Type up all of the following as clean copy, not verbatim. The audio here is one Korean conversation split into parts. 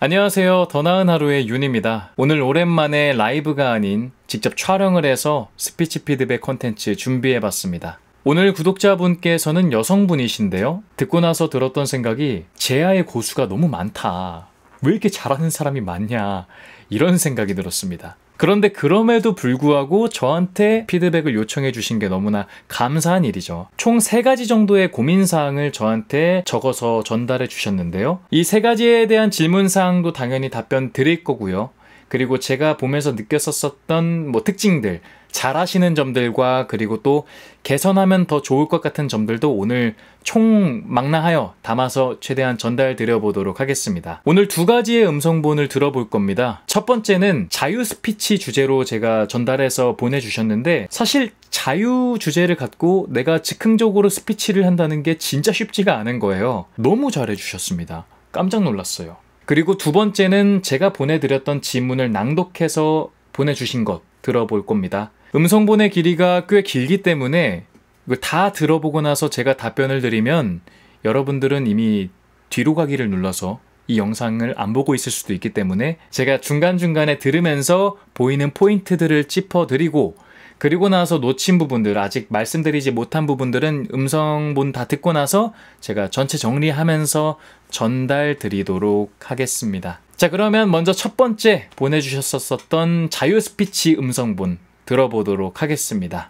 안녕하세요. 더 나은 하루의 윤입니다. 오늘 오랜만에 라이브가 아닌 직접 촬영을 해서 스피치 피드백 콘텐츠 준비해봤습니다. 오늘 구독자분께서는 여성분이신데요. 듣고 나서 들었던 생각이 제아의 고수가 너무 많다. 왜 이렇게 잘하는 사람이 많냐. 이런 생각이 들었습니다. 그런데 그럼에도 불구하고 저한테 피드백을 요청해 주신 게 너무나 감사한 일이죠. 총 3가지 정도의 고민사항을 저한테 적어서 전달해 주셨는데요. 이 3가지에 대한 질문사항도 당연히 답변 드릴 거고요. 그리고 제가 보면서 느꼈었던 특징들, 잘하시는 점들과 그리고 또 개선하면 더 좋을 것 같은 점들도 오늘 총망라하여 담아서 최대한 전달 드려보도록 하겠습니다. 오늘 2가지의 음성본을 들어볼 겁니다. 첫 번째는 자유 스피치 주제로 제가 전달해서 보내주셨는데, 사실 자유 주제를 갖고 내가 즉흥적으로 스피치를 한다는 게 진짜 쉽지가 않은 거예요. 너무 잘해주셨습니다. 깜짝 놀랐어요. 그리고 2번째는 제가 보내드렸던 지문을 낭독해서 보내주신 것 들어볼 겁니다. 음성본의 길이가 꽤 길기 때문에 이걸 다 들어보고 나서 제가 답변을 드리면 여러분들은 이미 뒤로 가기를 눌러서 이 영상을 안 보고 있을 수도 있기 때문에 제가 중간중간에 들으면서 보이는 포인트들을 짚어드리고, 그리고 나서 놓친 부분들, 아직 말씀드리지 못한 부분들은 음성본 다 듣고 나서 제가 전체 정리하면서 전달 드리도록 하겠습니다. 자, 그러면 먼저 첫 번째 보내주셨었던 자유 스피치 음성본 들어보도록 하겠습니다.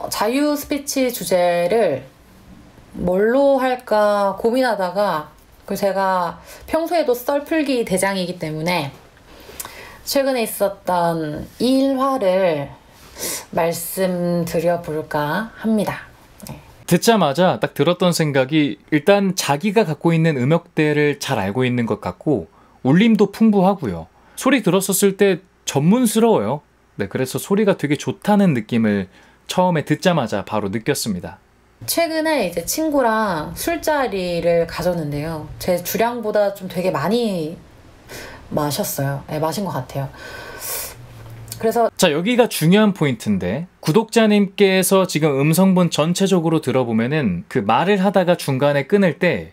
자유 스피치 주제를 뭘로 할까 고민하다가, 제가 평소에도 썰풀기 대장이기 때문에 최근에 있었던 일화를 말씀드려볼까 합니다. 듣자마자 딱 들었던 생각이, 일단 자기가 갖고 있는 음역대를 잘 알고 있는 것 같고 울림도 풍부하고요. 소리 들었었을 때 전문스러워요. 그래서 소리가 되게 좋다는 느낌을 처음에 듣자마자 바로 느꼈습니다. 최근에 이제 친구랑 술자리를 가졌는데요. 제 주량보다 좀 되게 많이 마셨어요. 마신 것 같아요. 그래서 자, 여기가 중요한 포인트인데, 구독자님께서 지금 음성본 전체적으로 들어보면은 그 말을 하다가 중간에 끊을 때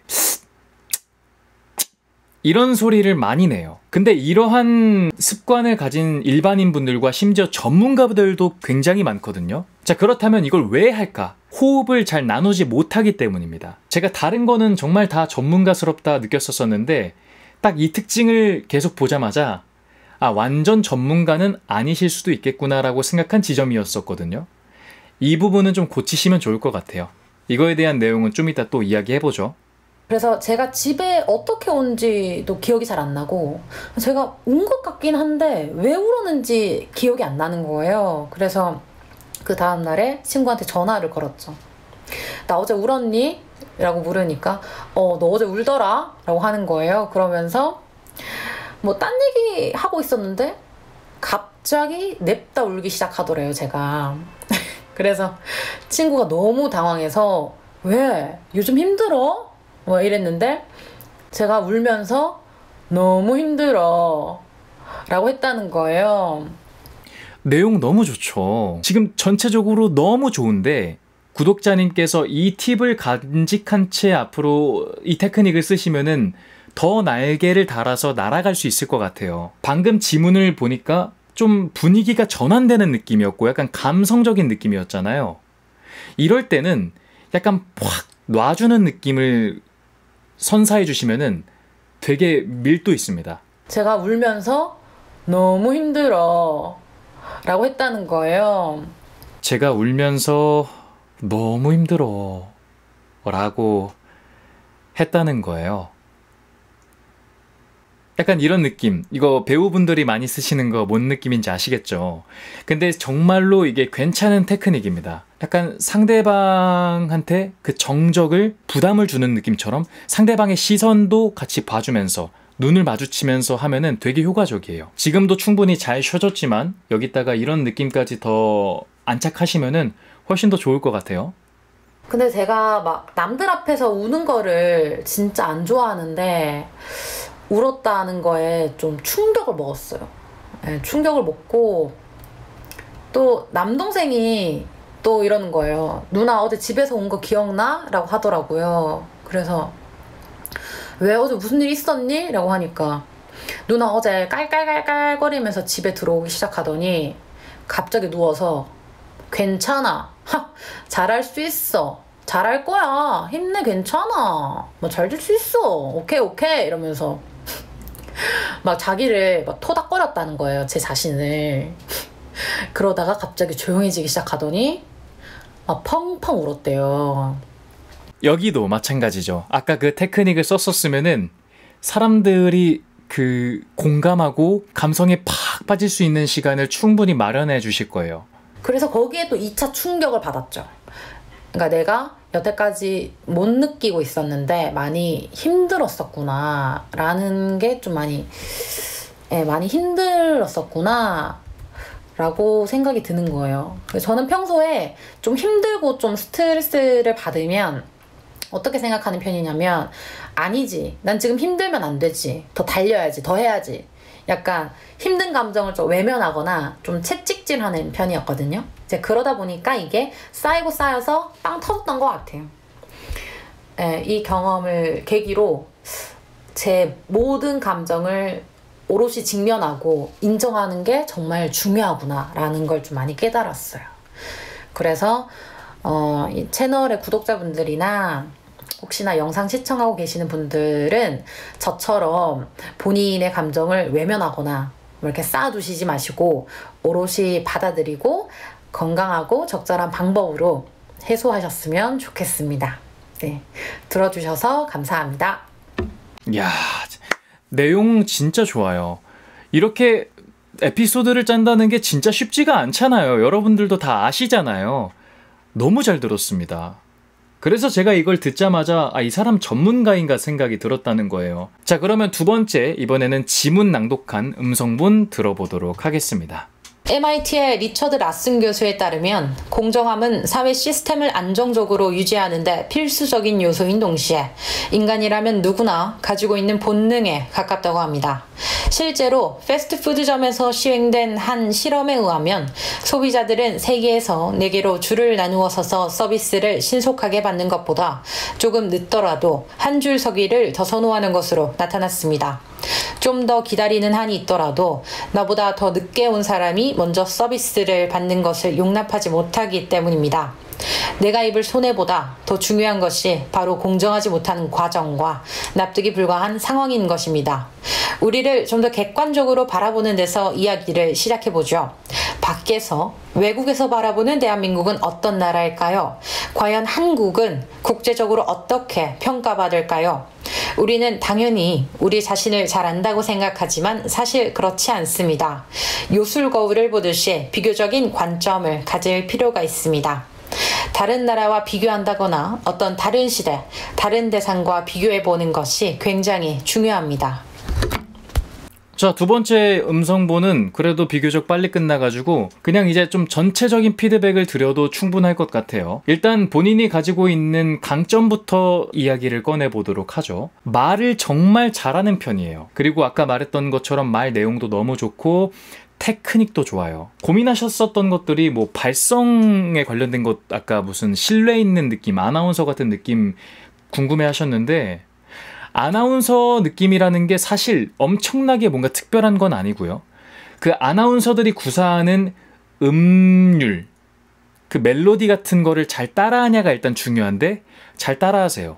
이런 소리를 많이 내요. 근데 이러한 습관을 가진 일반인분들과 심지어 전문가들도 굉장히 많거든요. 자, 그렇다면 이걸 왜 할까? 호흡을 잘 나누지 못하기 때문입니다. 제가 다른 거는 정말 다 전문가스럽다 느꼈었는데 딱 이 특징을 계속 보자마자 완전 전문가는 아니실 수도 있겠구나라고 생각한 지점이었었거든요. 이 부분은 좀 고치시면 좋을 것 같아요. 이거에 대한 내용은 좀 이따 또 이야기해보죠. 그래서 제가 집에 어떻게 온지도 기억이 잘 안 나고, 제가 운 것 같긴 한데 왜 울었는지 기억이 안 나는 거예요. 그래서 그 다음날에 친구한테 전화를 걸었죠. 나 어제 울었니? 라고 물으니까 너 어제 울더라? 라고 하는 거예요. 그러면서 딴 얘기 하고 있었는데 갑자기 냅다 울기 시작하더래요, 제가. 그래서 친구가 너무 당황해서 왜? 요즘 힘들어? 이랬는데 제가 울면서 너무 힘들어 라고 했다는 거예요. 내용 너무 좋죠. 지금 전체적으로 너무 좋은데 구독자님께서 이 팁을 간직한 채 앞으로 이 테크닉을 쓰시면은 더 날개를 달아서 날아갈 수 있을 것 같아요. 방금 지문을 보니까 좀 분위기가 전환되는 느낌이었고 약간 감성적인 느낌이었잖아요. 이럴 때는 약간 확 놔주는 느낌을 선사해 주시면은 되게 밀도 있습니다. 제가 울면서 너무 힘들어 라고 했다는 거예요. 제가 울면서 너무 힘들어 라고 했다는 거예요. 약간 이런 느낌, 이거 배우분들이 많이 쓰시는 거 뭔 느낌인지 아시겠죠? 근데 정말로 이게 괜찮은 테크닉입니다. 약간 상대방한테 그 정적을, 부담을 주는 느낌처럼 상대방의 시선도 같이 봐주면서 눈을 마주치면서 하면은 되게 효과적이에요. 지금도 충분히 잘 쉬어졌지만 여기다가 이런 느낌까지 더 안착하시면은 훨씬 더 좋을 것 같아요. 근데 제가 남들 앞에서 우는 거를 진짜 안 좋아하는데 울었다는 거에 좀 충격을 먹었어요. 충격을 먹고, 또 남동생이 또 이러는 거예요. 누나 어제 집에서 온 거 기억나? 라고 하더라고요. 그래서 왜 어제 무슨 일 있었니? 라고 하니까 누나 어제 깔깔깔깔거리면서 집에 들어오기 시작하더니 갑자기 누워서 괜찮아. 하, 잘할 수 있어. 잘할 거야. 힘내, 괜찮아. 뭐 잘 될 수 있어. 오케이, 오케이. 이러면서 막 자기를 막 토닥거렸다는 거예요, 제 자신을. 그러다가 갑자기 조용해지기 시작하더니 막 펑펑 울었대요. 여기도 마찬가지죠. 아까 그 테크닉을 썼었으면은 사람들이 그 공감하고 감성에 팍 빠질 수 있는 시간을 충분히 마련해 주실 거예요. 그래서 거기에 또 2차 충격을 받았죠. 그러니까 내가 여태까지 못 느끼고 있었는데 많이 힘들었었구나 라는 게 좀 많이 힘들었었구나 라고 생각이 드는 거예요. 저는 평소에 좀 힘들고 좀 스트레스를 받으면 어떻게 생각하는 편이냐면, 아니지, 난 지금 힘들면 안 되지, 더 달려야지, 더 해야지, 약간 힘든 감정을 좀 외면하거나 좀 채찍질하는 편이었거든요. 이제 그러다 보니까 이게 쌓이고 쌓여서 빵 터졌던 것 같아요. 이 경험을 계기로 제 모든 감정을 오롯이 직면하고 인정하는 게 정말 중요하구나 라는 걸 좀 많이 깨달았어요. 그래서 이 채널의 구독자분들이나 혹시나 영상 시청하고 계시는 분들은 저처럼 본인의 감정을 외면하거나 뭐 이렇게 쌓아두시지 마시고 오롯이 받아들이고 건강하고 적절한 방법으로 해소하셨으면 좋겠습니다. 네, 들어주셔서 감사합니다. 이야, 내용 진짜 좋아요. 이렇게 에피소드를 짠다는 게 진짜 쉽지가 않잖아요. 여러분들도 다 아시잖아요. 너무 잘 들었습니다. 그래서 제가 이걸 듣자마자 이 사람 전문가인가 생각이 들었다는 거예요. 자, 그러면 두 번째, 이번에는 지문 낭독한 음성분 들어보도록 하겠습니다. MIT의 리처드 라슨 교수에 따르면 공정함은 사회 시스템을 안정적으로 유지하는 데 필수적인 요소인 동시에 인간이라면 누구나 가지고 있는 본능에 가깝다고 합니다. 실제로 패스트푸드점에서 시행된 한 실험에 의하면 소비자들은 3개에서 4개로 줄을 나누어 서서 서비스를 신속하게 받는 것보다 조금 늦더라도 한 줄 서기를 더 선호하는 것으로 나타났습니다. 좀 더 기다리는 한이 있더라도 나보다 더 늦게 온 사람이 먼저 서비스를 받는 것을 용납하지 못하기 때문입니다. 내가 입을 손해보다 더 중요한 것이 바로 공정하지 못한 과정과 납득이 불가한 상황인 것입니다. 우리를 좀 더 객관적으로 바라보는 데서 이야기를 시작해보죠. 밖에서, 외국에서 바라보는 대한민국은 어떤 나라일까요? 과연 한국은 국제적으로 어떻게 평가받을까요? 우리는 당연히 우리 자신을 잘 안다고 생각하지만 사실 그렇지 않습니다. 요술 거울을 보듯이 비교적인 관점을 가질 필요가 있습니다. 다른 나라와 비교한다거나 어떤 다른 시대, 다른 대상과 비교해보는 것이 굉장히 중요합니다. 자, 두 번째 음성본은 그래도 비교적 빨리 끝나가지고 그냥 이제 좀 전체적인 피드백을 드려도 충분할 것 같아요. 일단 본인이 가지고 있는 강점부터 이야기를 꺼내보도록 하죠. 말을 정말 잘하는 편이에요. 그리고 아까 말했던 것처럼 말 내용도 너무 좋고 테크닉도 좋아요. 고민하셨었던 것들이 뭐 발성에 관련된 것, 아까 무슨 신뢰 있는 느낌, 아나운서 같은 느낌 궁금해 하셨는데, 아나운서 느낌이라는 게 사실 엄청나게 뭔가 특별한 건 아니고요. 그 아나운서들이 구사하는 음률, 그 멜로디 같은 거를 잘 따라하냐가 일단 중요한데 잘 따라하세요.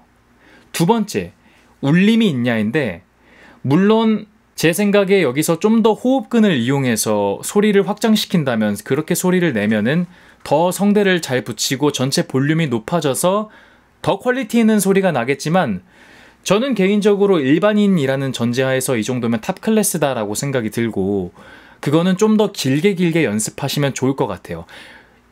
두 번째, 울림이 있냐인데, 물론 제 생각에 여기서 좀 더 호흡근을 이용해서 소리를 확장시킨다면, 그렇게 소리를 내면은 더 성대를 잘 붙이고 전체 볼륨이 높아져서 더 퀄리티 있는 소리가 나겠지만, 저는 개인적으로 일반인이라는 전제하에서 이 정도면 탑 클래스다라고 생각이 들고, 그거는 좀 더 길게 연습하시면 좋을 것 같아요.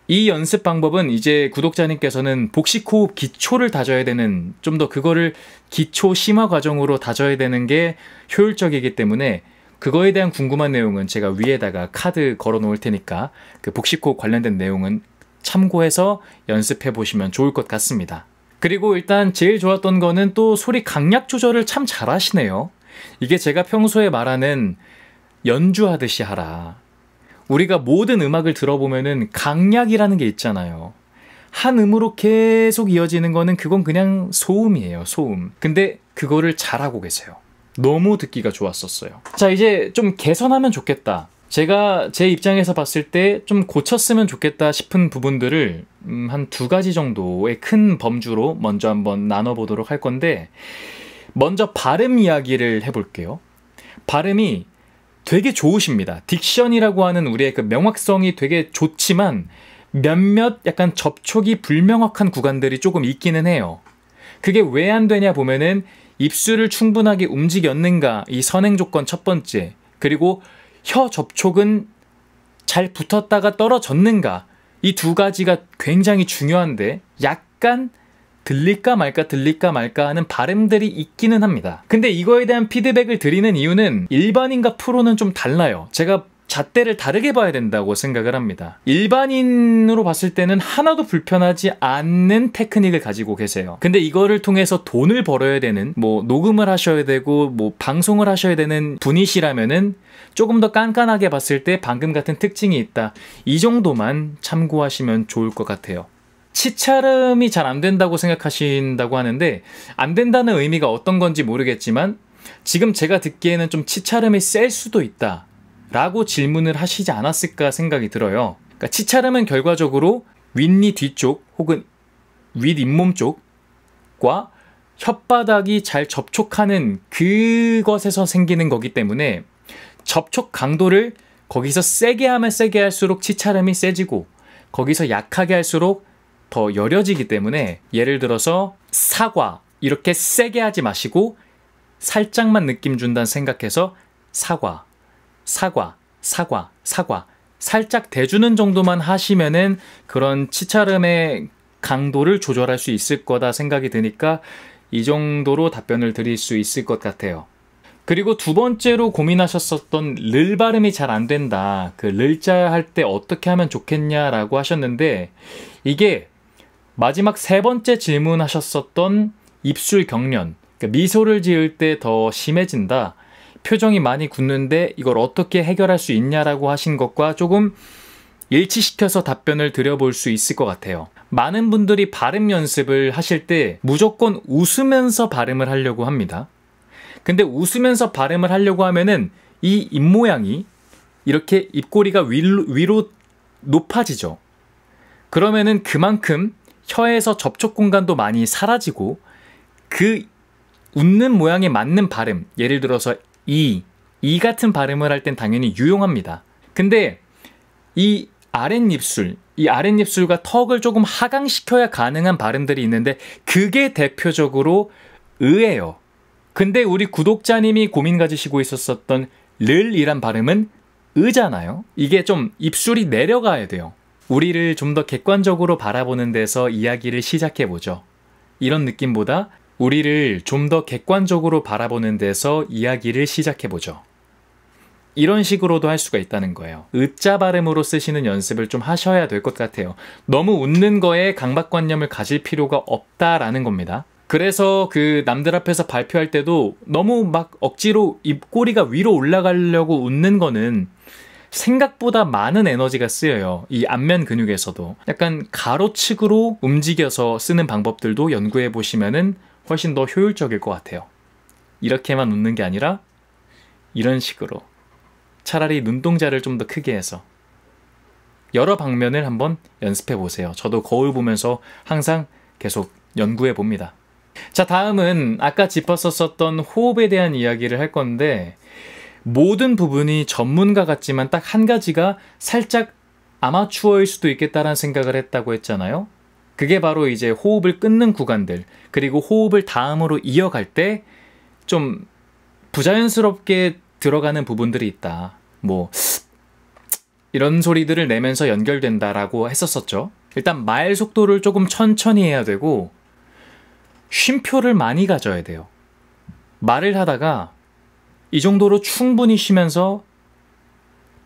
이 연습 방법은 이제 구독자님께서는 복식호흡 기초를 다져야 되는, 좀 더 그거를 기초 심화 과정으로 다져야 되는 게 효율적이기 때문에, 그거에 대한 궁금한 내용은 제가 위에다가 카드 걸어 놓을 테니까 그 복식호흡 관련된 내용은 참고해서 연습해 보시면 좋을 것 같습니다. 그리고 일단 제일 좋았던 거는 또 소리 강약 조절을 참 잘하시네요. 이게 제가 평소에 말하는 연주하듯이 하라. 우리가 모든 음악을 들어보면은 강약이라는 게 있잖아요. 한 음으로 계속 이어지는 거는 그건 그냥 소음이에요, 소음. 근데 그거를 잘하고 계세요. 너무 듣기가 좋았었어요. 자, 이제 좀 개선하면 좋겠다. 제가 제 입장에서 봤을 때 좀 고쳤으면 좋겠다 싶은 부분들을 한 2가지 정도의 큰 범주로 먼저 한번 나눠보도록 할 건데, 먼저 발음 이야기를 해볼게요. 발음이 되게 좋으십니다. 딕션이라고 하는 우리의 그 명확성이 되게 좋지만 몇몇 약간 접촉이 불명확한 구간들이 조금 있기는 해요. 그게 왜 안 되냐 보면은 입술을 충분하게 움직였는가, 이 선행 조건 첫 번째, 그리고 혀 접촉은 잘 붙었다가 떨어졌는가, 이 2가지가 굉장히 중요한데 약간 들릴까 말까 하는 발음들이 있기는 합니다. 근데 이거에 대한 피드백을 드리는 이유는 일반인과 프로는 좀 달라요. 제가 잣대를 다르게 봐야 된다고 생각을 합니다. 일반인으로 봤을 때는 하나도 불편하지 않는 테크닉을 가지고 계세요. 근데 이거를 통해서 돈을 벌어야 되는, 뭐 녹음을 하셔야 되고 뭐 방송을 하셔야 되는 분이시라면은 조금 더 깐깐하게 봤을 때 방금 같은 특징이 있다, 이 정도만 참고하시면 좋을 것 같아요. 치찰음이 잘 안 된다고 생각하신다고 하는데, 안 된다는 의미가 어떤 건지 모르겠지만 지금 제가 듣기에는 좀 치찰음이 셀 수도 있다 라고 질문을 하시지 않았을까 생각이 들어요. 그러니까 치찰음은 결과적으로 윗니 뒤쪽 혹은 윗잇몸 쪽과 혓바닥이 잘 접촉하는 그것에서 생기는 거기 때문에 접촉 강도를 거기서 세게 하면 세게 할수록 치찰음이 세지고, 거기서 약하게 할수록 더 여려지기 때문에, 예를 들어서 사과 이렇게 세게 하지 마시고 살짝만 느낌 준다는 생각해서 사과, 사과, 사과, 사과 살짝 대주는 정도만 하시면은 그런 치찰음의 강도를 조절할 수 있을 거다 생각이 드니까 이 정도로 답변을 드릴 수 있을 것 같아요. 그리고 2번째로 고민하셨었던 를 발음이 잘 안 된다, 그 를자 할 때 어떻게 하면 좋겠냐라고 하셨는데, 이게 마지막 3번째 질문하셨었던 입술 경련, 그러니까 미소를 지을 때 더 심해진다, 표정이 많이 굳는데 이걸 어떻게 해결할 수 있냐라고 하신 것과 조금 일치시켜서 답변을 드려볼 수 있을 것 같아요. 많은 분들이 발음 연습을 하실 때 무조건 웃으면서 발음을 하려고 합니다. 근데 웃으면서 발음을 하려고 하면은 이 입모양이 이렇게 입꼬리가 위로 높아지죠. 그러면은 그만큼 혀에서 접촉 공간도 많이 사라지고, 그 웃는 모양에 맞는 발음, 예를 들어서 이 같은 발음을 할 땐 당연히 유용합니다. 근데 이 아랫입술과 턱을 조금 하강시켜야 가능한 발음들이 있는데 그게 대표적으로 의예요. 근데 우리 구독자님이 고민 가지시고 있었던 를이란 발음은 의잖아요. 이게 좀 입술이 내려가야 돼요. 우리를 좀 더 객관적으로 바라보는 데서 이야기를 시작해보죠. 이런 느낌보다 우리를 좀 더 객관적으로 바라보는 데서 이야기를 시작해보죠. 이런 식으로도 할 수가 있다는 거예요. 의자 발음으로 쓰시는 연습을 좀 하셔야 될 것 같아요. 너무 웃는 거에 강박관념을 가질 필요가 없다라는 겁니다. 그래서 그 남들 앞에서 발표할 때도 너무 막 억지로 입꼬리가 위로 올라가려고 웃는 거는 생각보다 많은 에너지가 쓰여요. 이 안면 근육에서도. 약간 가로측으로 움직여서 쓰는 방법들도 연구해 보시면은 훨씬 더 효율적일 것 같아요. 이렇게만 웃는 게 아니라 이런 식으로. 차라리 눈동자를 좀 더 크게 해서. 여러 방면을 한번 연습해 보세요. 저도 거울 보면서 항상 계속 연구해 봅니다. 자, 다음은 아까 짚었었던 호흡에 대한 이야기를 할 건데, 모든 부분이 전문가 같지만 딱 한 가지가 살짝 아마추어일 수도 있겠다라는 생각을 했다고 했잖아요. 그게 바로 이제 호흡을 끊는 구간들, 그리고 호흡을 다음으로 이어갈 때 좀 부자연스럽게 들어가는 부분들이 있다. 뭐 이런 소리들을 내면서 연결된다라고 했었었죠. 일단 말 속도를 조금 천천히 해야 되고 쉼표를 많이 가져야 돼요. 말을 하다가 이 정도로 충분히 쉬면서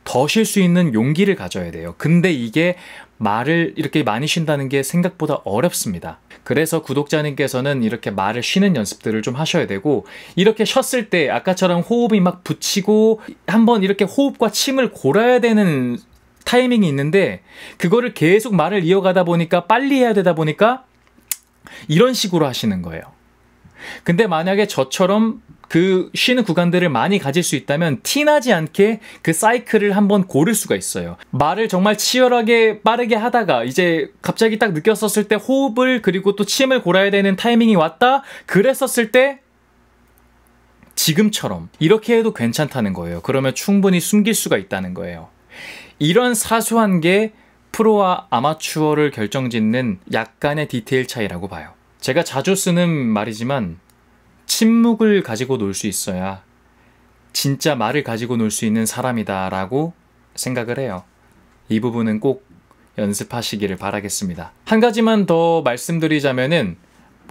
더 쉴 수 있는 용기를 가져야 돼요. 근데 이게 말을 이렇게 많이 쉰다는 게 생각보다 어렵습니다. 그래서 구독자님께서는 이렇게 말을 쉬는 연습들을 좀 하셔야 되고, 이렇게 쉬었을 때 아까처럼 호흡이 막 붙이고 한번 이렇게 호흡과 침을 골아야 되는 타이밍이 있는데, 그거를 계속 말을 이어가다 보니까 빨리 해야 되다 보니까 이런 식으로 하시는 거예요. 근데 만약에 저처럼 그 쉬는 구간들을 많이 가질 수 있다면 티나지 않게 그 사이클을 한번 고를 수가 있어요. 말을 정말 치열하게 빠르게 하다가 이제 갑자기 딱 느꼈었을 때 호흡을 그리고 또 침을 골아야 되는 타이밍이 왔다 그랬었을 때 지금처럼 이렇게 해도 괜찮다는 거예요. 그러면 충분히 숨길 수가 있다는 거예요. 이런 사소한 게 프로와 아마추어를 결정짓는 약간의 디테일 차이라고 봐요. 제가 자주 쓰는 말이지만 침묵을 가지고 놀 수 있어야 진짜 말을 가지고 놀 수 있는 사람이다 라고 생각을 해요. 이 부분은 꼭 연습하시기를 바라겠습니다. 한 가지만 더 말씀드리자면은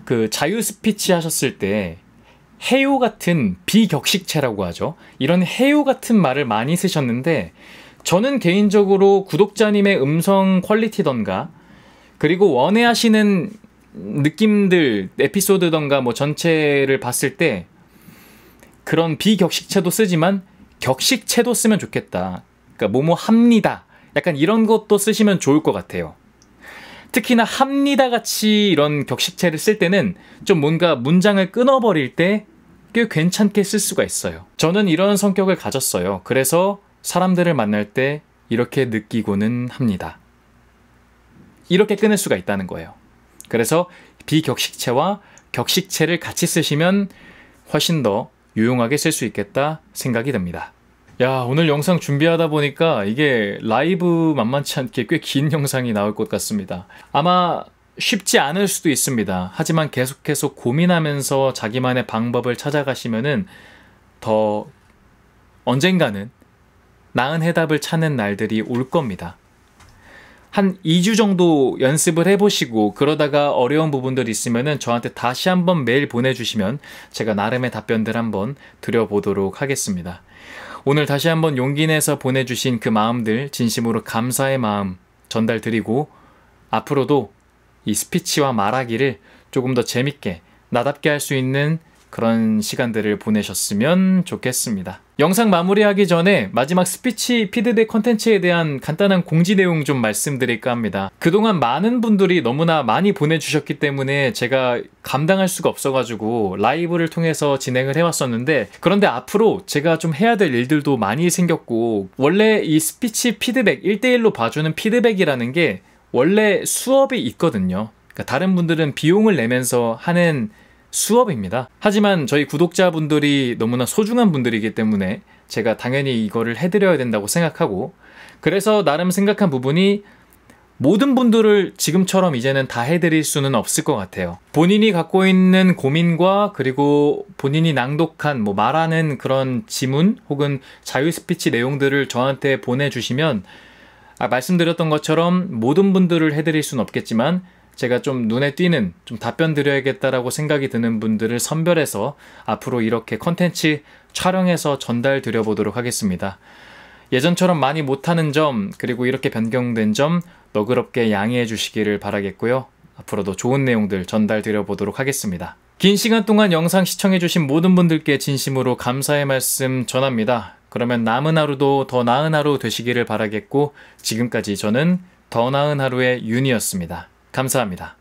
그 자유 스피치 하셨을 때 해요 같은 비격식체라고 하죠. 이런 해요 같은 말을 많이 쓰셨는데 저는 개인적으로 구독자님의 음성 퀄리티던가 그리고 원해하시는 느낌들, 에피소드던가 뭐 전체를 봤을 때 그런 비격식체도 쓰지만 격식체도 쓰면 좋겠다. 그러니까 뭐뭐 합니다. 약간 이런 것도 쓰시면 좋을 것 같아요. 특히나 합니다 같이 이런 격식체를 쓸 때는 좀 뭔가 문장을 끊어버릴 때 꽤 괜찮게 쓸 수가 있어요. 저는 이런 성격을 가졌어요. 그래서 사람들을 만날 때 이렇게 느끼고는 합니다. 이렇게 끊을 수가 있다는 거예요. 그래서 비격식체와 격식체를 같이 쓰시면 훨씬 더 유용하게 쓸 수 있겠다 생각이 듭니다. 야, 오늘 영상 준비하다 보니까 이게 라이브 만만치 않게 꽤 긴 영상이 나올 것 같습니다. 아마 쉽지 않을 수도 있습니다. 하지만 계속해서 고민하면서 자기만의 방법을 찾아가시면은 더 언젠가는 나은 해답을 찾는 날들이 올 겁니다. 한 2주 정도 연습을 해보시고 그러다가 어려운 부분들이 있으면은 저한테 다시 한번 메일 보내주시면 제가 나름의 답변들 한번 드려보도록 하겠습니다. 오늘 다시 한번 용기 내서 보내주신 그 마음들 진심으로 감사의 마음 전달드리고 앞으로도 이 스피치와 말하기를 조금 더 재밌게 나답게 할 수 있는 그런 시간들을 보내셨으면 좋겠습니다. 영상 마무리하기 전에 마지막 스피치 피드백 컨텐츠에 대한 간단한 공지 내용 좀 말씀드릴까 합니다. 그동안 많은 분들이 너무나 많이 보내주셨기 때문에 제가 감당할 수가 없어가지고 라이브를 통해서 진행을 해왔었는데 그런데 앞으로 제가 좀 해야 될 일들도 많이 생겼고 원래 이 스피치 피드백 1대1로 봐주는 피드백이라는 게 원래 수업이 있거든요. 그러니까 다른 분들은 비용을 내면서 하는 수업입니다. 하지만 저희 구독자분들이 너무나 소중한 분들이기 때문에 제가 당연히 이거를 해드려야 된다고 생각하고 그래서 나름 생각한 부분이 모든 분들을 지금처럼 이제는 다 해드릴 수는 없을 것 같아요. 본인이 갖고 있는 고민과 그리고 본인이 낭독한 말하는 그런 지문 혹은 자유 스피치 내용들을 저한테 보내주시면 말씀드렸던 것처럼 모든 분들을 해드릴 수는 없겠지만 제가 좀 눈에 띄는 좀 답변 드려야겠다라고 생각이 드는 분들을 선별해서 앞으로 이렇게 컨텐츠 촬영해서 전달 드려보도록 하겠습니다. 예전처럼 많이 못하는 점 그리고 이렇게 변경된 점 너그럽게 양해해 주시기를 바라겠고요. 앞으로도 좋은 내용들 전달 드려보도록 하겠습니다. 긴 시간 동안 영상 시청해 주신 모든 분들께 진심으로 감사의 말씀 전합니다. 그러면 남은 하루도 더 나은 하루 되시기를 바라겠고 지금까지 저는 더 나은 하루의 윤이었습니다. 감사합니다.